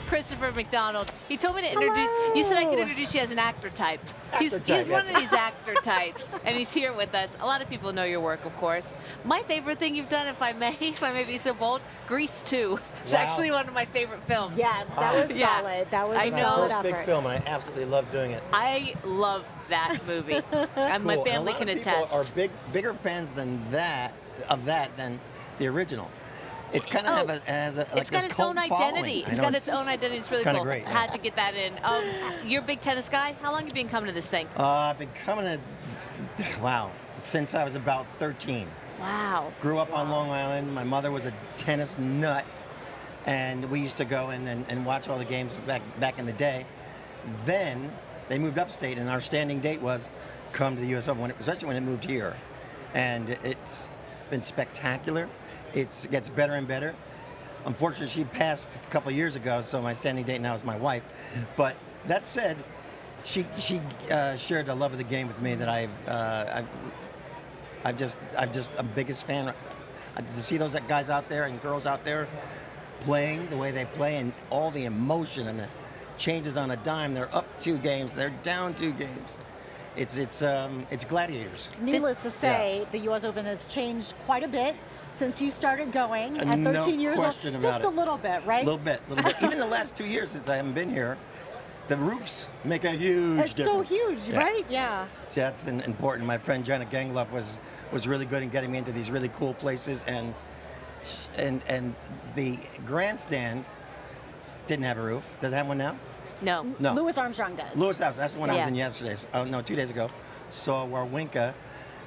Christopher McDonald. He told me to introduce. You said I could introduce you as an actor type. He's one of these actor types, and he's here with us. A lot of people know your work, of course. My favorite thing you've done, if I may be so bold, Grease 2. It's actually one of my favorite films. Yes, that was solid. That was a solid effort. Big film, and I absolutely love doing it. I love that movie, and my family can attest. People are bigger fans than that than the original. It's kind of has it's got its own identity. It's got its own identity. It's really cool. Great, yeah. Had to get that in. You're a big tennis guy. How long have you been coming to this thing? I've been coming since I was about 13. Wow. Grew up on Long Island. My mother was a tennis nut, and we used to go in and watch all the games back in the day. Then they moved upstate, and our standing date was come to the U.S. Open, especially when it moved here. And it's been spectacular. It gets better and better. Unfortunately, she passed a couple years ago, so my standing date now is my wife. But that said, she shared a love of the game with me that I'm just a biggest fan. To see those guys out there and girls out there playing the way they play, and all the emotion and the changes on a dime. They're up 2 games. They're down 2 games. It's gladiators. Needless to say, the U.S. Open has changed quite a bit since you started going at 13 years old. Just a little bit, right? A little bit. Even the last 2 years since I haven't been here, the roofs make a huge difference. It's so huge, right? Yeah. So that's important. My friend Jenna Gangloff was really good in getting me into these really cool places, and the grandstand didn't have a roof. Does it have one now? No. Louis Armstrong does. Louis Armstrong. That's the one I was in yesterday. 2 days ago. Saw Warwinka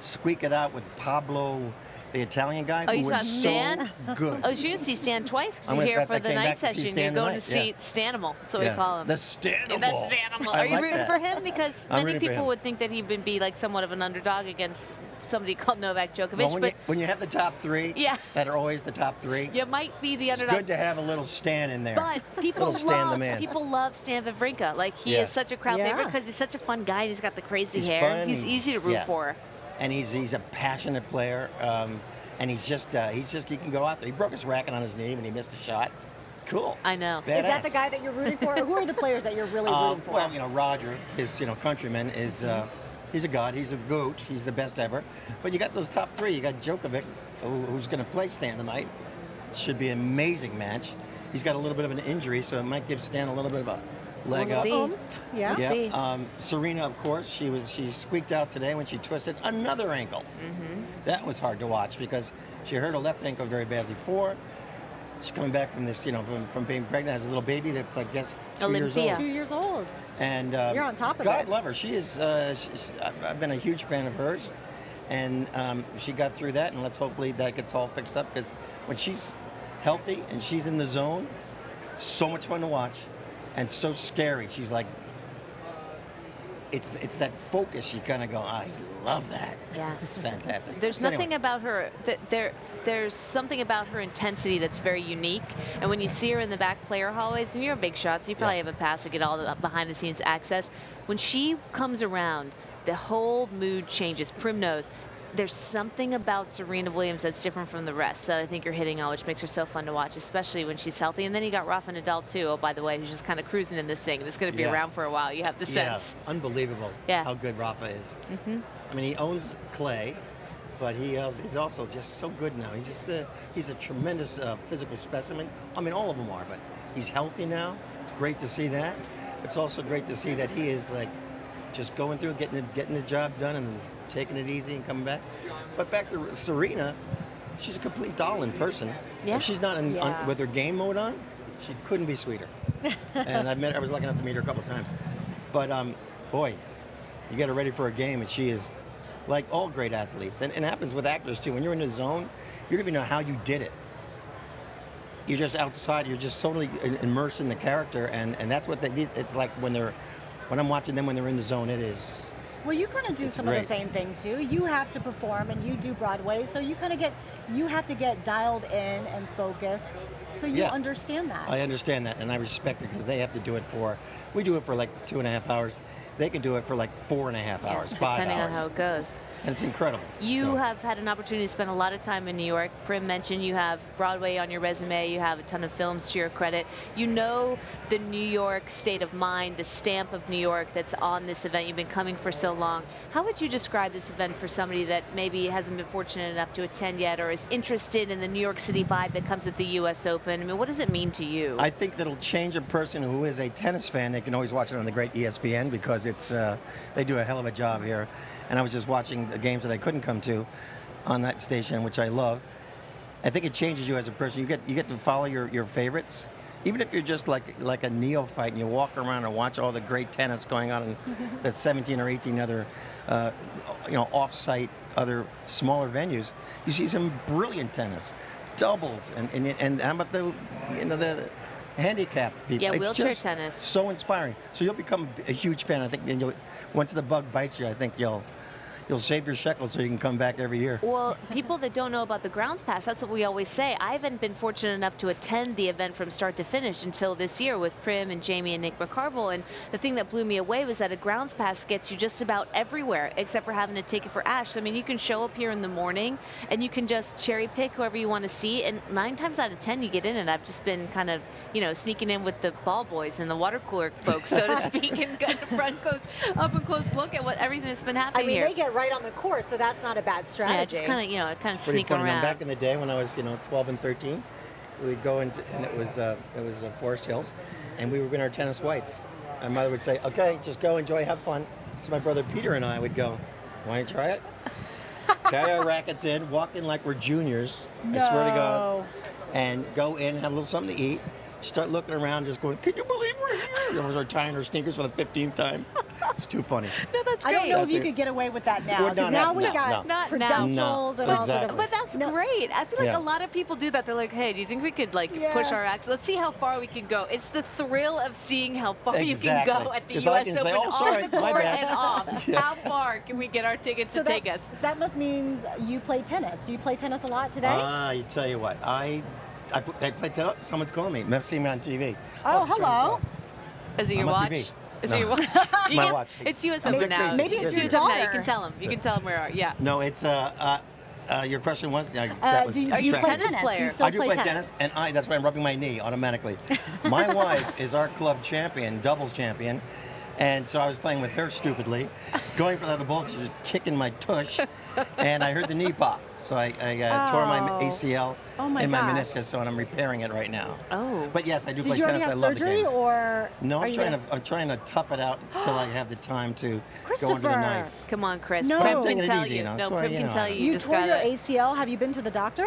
squeak it out with Pablo, the Italian guy, who was Stan? so good. Oh, you're going to see Stan twice because you're here for the night session. You're going to see Stanimal, so we call him. The Stanimal. The Stanimal. Are you rooting for him? Because many people would think that he would be like somewhat of an underdog against somebody called Novak Djokovic. Well, when you have the top 3 that are always the top 3, you might be the underdog. It's good to have a little Stan in there. But people love Stan Wawrinka. Like, he is such a crowd favorite because he's such a fun guy and he's got the crazy hair. Fun. He's easy to root for. And he's a passionate player. And he can go out there. He broke his racket on his knee when he missed a shot. Cool. I know. Badass. Is that the guy that you're rooting for? Or who are the players that you're really rooting for? Well, Roger, his countryman, is he's a god. He's a goat. He's the best ever. But you got those top 3. You got Djokovic, who's going to play Stan tonight. Should be an amazing match. He's got a little bit of an injury, so it might give Stan a little bit of a leg up. See. Yeah. We'll see. Serena, of course, she squeaked out today when she twisted another ankle. That was hard to watch because she hurt her left ankle very badly before. She's coming back from this, from being pregnant, has a little baby that's, I guess, 2 years old. 2 years old. And you're on top of God it. love her. She is. I've been a huge fan of hers, and she got through that. And let's hopefully that gets all fixed up, because when she's healthy and she's in the zone, so much fun to watch, and so scary. She's like, it's that focus. You kind of go, I love that. Yeah, it's fantastic. There's nothing about her that there's something about her intensity that's very unique. And when you see her in the back player hallways, and you're a big shot, so you probably have a pass to get all the behind-the-scenes access. When she comes around, the whole mood changes. Prim knows. There's something about Serena Williams that's different from the rest that I think you're hitting on, which makes her so fun to watch, especially when she's healthy. And then you got Rafa Nadal, too, oh, by the way, who's just kind of cruising in this thing. And it's going to be around for a while. You have the sense. Unbelievable how good Rafa is. I mean, he owns clay, but he's also just so good now. He's a tremendous physical specimen. I mean, all of them are, but he's healthy now. It's great to see that. It's also great to see that he is like just going through, getting the job done, and taking it easy and coming back. But back to Serena, she's a complete doll in person. Yeah. If she's not with her game mode on, she couldn't be sweeter. And I was lucky enough to meet her a couple of times. But boy, you get her ready for a game, and she is like all great athletes. And it happens with actors too. When you're in the zone, you don't even know how you did it. You're just outside. You're just totally immersed in the character, and that's what it's like when I'm watching them when they're in the zone. It is. Well, you kind of do some of the same thing too. You have to perform, and you do Broadway, so you have to get dialed in and focused. So you understand that. I understand that, and I respect it because they have to do it we do it for like 2.5 hours. They can do it for like 4.5 hours, 5 depending hours. on how it goes. And it's incredible. You have had an opportunity to spend a lot of time in New York. Prim mentioned you have Broadway on your resume. You have a ton of films to your credit. You know the New York state of mind, the stamp of New York that's on this event. You've been coming for so long. How would you describe this event for somebody that maybe hasn't been fortunate enough to attend yet or is interested in the New York City vibe that comes with the U.S. Open? I mean, what does it mean to you? I think that'll change a person who is a tennis fan. They can always watch it on the great ESPN because they do a hell of a job here. And I was just watching the games that I couldn't come to on that station, which I love. I think it changes you as a person. You get to follow your favorites. Even if you're just like a neophyte and you walk around and watch all the great tennis going on in the 17 or 18 other off-site, other smaller venues, you see some brilliant tennis, doubles, and how about the handicapped people? Yeah, It's wheelchair just tennis. so inspiring. So you'll become a huge fan. I think, and once the bug bites you, I think you'll save your shekels so you can come back every year. Well, people that don't know about the grounds pass, that's what we always say. I haven't been fortunate enough to attend the event from start to finish until this year with Prim and Jamie and Nick McCarville. And the thing that blew me away was that a grounds pass gets you just about everywhere except for having to take it for Ash. So, I mean, you can show up here in the morning and you can just cherry pick whoever you want to see. And 9 times out of 10, you get in. And I've just been kind of, sneaking in with the ball boys and the water cooler folks, so to speak, and got a up and close look at everything that's been happening here. They get right on the court, so that's not a bad strategy. Yeah, just kind of Pretty sneak funny. Now, around. back in the day when I was 12 and 13, we'd go into, and it was Forest Hills, and we were in our tennis whites. My mother would say, "Okay, just go, enjoy, have fun." So my brother Peter and I would go, "Want to try it?" Carry our rackets in, walk in like we're juniors. I swear to God, and go in, have a little something to eat. Start looking around, just going, "Can you believe we're here?" We were tying our sneakers for the 15th time. It's too funny. No, that's great. I don't know if That's you it. could get away with that now. Would not Because now happen. we've No, got no. Not credentials now. and all Exactly. sort of. But that's No. great. I feel like Yeah. a lot of people do that. They're like, hey, do you think we could push our acts? Let's see how far we can go. It's the thrill of seeing how far you can Exactly. go at the 'Cause I U.S. can Open say, "Oh, sorry, on the my court bad." and off. Yeah. How far can we get our tickets So to take us? that must mean you play tennis. Do you play tennis a lot today? I tell you what, I play tennis. Someone's calling me. I've seen me on TV. Oh, hello. Is it your I'm on watch? TV. Is No. it your watch? Do you My get- watch. It's U.S. I'm Open Dick now. Tracy. Maybe it's your US Open now. You daughter. can tell them. You can tell them where we are. Yeah. No, it's your question was that was do you Are you a play tennis tennis? player? Do you still I do play tennis, and that's why I'm rubbing my knee automatically. My wife is our club champion, doubles champion, and so I was playing with her stupidly, going for the other ball because she was kicking my tush, and I heard the knee pop. So I tore my Oh. ACL Oh my in my gosh. meniscus, so I'm repairing it right now. Oh. But yes, I do Did play you already tennis. I have love the surgery, game. or No, are I'm you trying gonna- to tough it out until I have the time to go under Christopher. the knife. Come on, Chris. No. Prim I'm can taking it tell easy, you. you know, No, that's why, Prim you can know. tell you. You just tore got your to. ACL. Have you been to the doctor?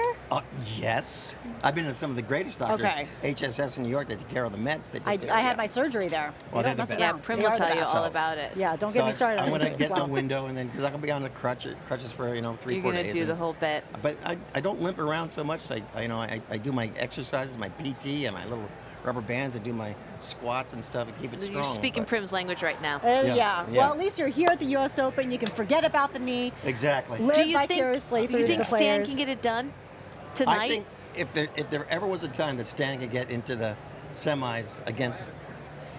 Yes, I've been to some of the greatest doctors. Okay. HSS in New York. They take care of the Mets. They I take care of had my surgery there. Well, You don't they're the mess best. Yeah, around. Prim They will are the tell you best. all about it. Yeah, don't get me started. I'm on going to it. get in Well, the window, and then because I'm going to be on the crutches for 3-4 You're days. going to do the and- whole bit. But I don't limp around so much. I do my exercises, my PT, and my little rubber bands. I do my squats and stuff and keep it strong. You're speaking but- Prim's language right now. Yeah, yeah. yeah. Well, at least you're here at the U.S. Open. You can forget about the knee. Exactly. Live Do you think? vicariously Do through you think the Stan players. can get it done tonight? I think if there ever was a time that Stan could get into the semis against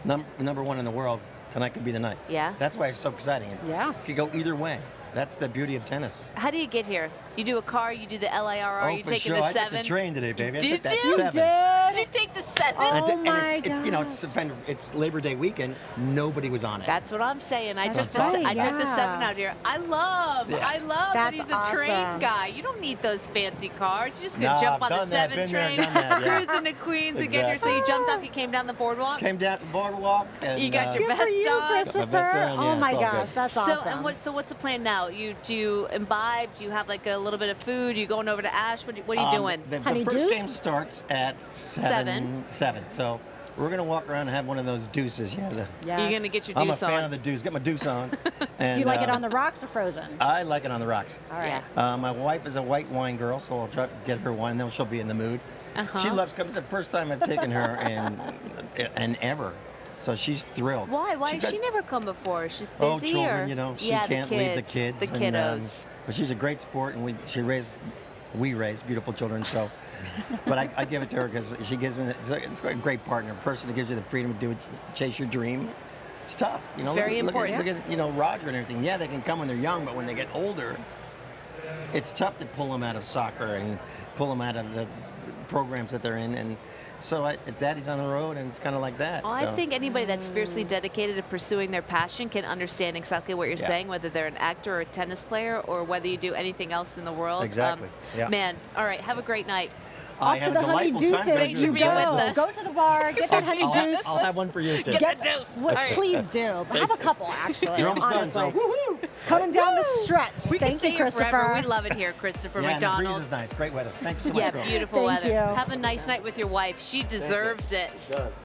number one in the world, tonight could be the night. Yeah. That's why it's so exciting. Yeah. It could go either way. That's the beauty of tennis. How do you get here? You do a car, you do the LIRR, you for taking sure. the I 7. took the train today, baby. I Did took that you? 7. Did you take the 7? Oh, And my it's Labor Day weekend. Nobody was on it. That's what I'm saying. I That's took the right, I took the yeah. 7 out here. I love that That's he's a train awesome. guy. You don't need those fancy cars. You're just gonna No, jump I've on the done that, 7 been there, train, done that, yeah. cruise into Queens and get here. So Exactly. you jumped off, you came down the boardwalk. Came down to the boardwalk. And, You got your Good for best you, on. Christopher. Got my best on, yeah, Oh my it's all gosh, good. that's awesome. So what's the plan now? Do you imbibe? Do you have like a little bit of food? Are you going over to Ash? What are you doing? The Honey first deuce? game starts at 7. So we're going to walk around and have one of those deuces. Yeah. Yes. You're gonna get your I'm a deuce fan on. of the deuce. Get my deuce on. And, Do you like it on the rocks or frozen? I like it on the rocks. All right. Yeah. My wife is a white wine girl, so I'll try to get her wine, and then she'll be in the mood. Uh-huh. She loves. It's the first time I've taken her and ever, so she's thrilled. Why? Why has does- she never come before? She's Oh, busy, children, or she yeah, can't the kids, leave the kids. the and, kiddos. but she's a great sport, and she raised we raise, beautiful children. So, but I give it to her because she gives me, it's a great partner, a person that gives you the freedom to chase your dream. It's tough. You know, Very look important. at, you know, Roger and everything. Yeah, they can come when they're young, but when they get older, it's tough to pull them out of soccer and pull them out of the programs that they're in. And so Daddy's on the road, and it's kind of like that. Well, so. I think anybody that's fiercely dedicated to pursuing their passion can understand exactly what you're saying, whether they're an actor or a tennis player or whether you do anything else in the world. Exactly. Yeah. Man, all right, have a great night. Off to the honey deuces, you go. Go to the bar, get that honey deuce. I'll have one for you too. Get the deuce. Well, All right. please do. Have a couple, actually. You're almost done, so honestly. woohoo! Coming down the stretch. We Thank can stay you, here forever. Christopher. We love it here, Christopher Yeah, and the McDonald. breeze is nice. Great weather. Thanks so much, Yeah, girl. beautiful Thank weather. you. Have a nice night with your wife. She deserves it. Does.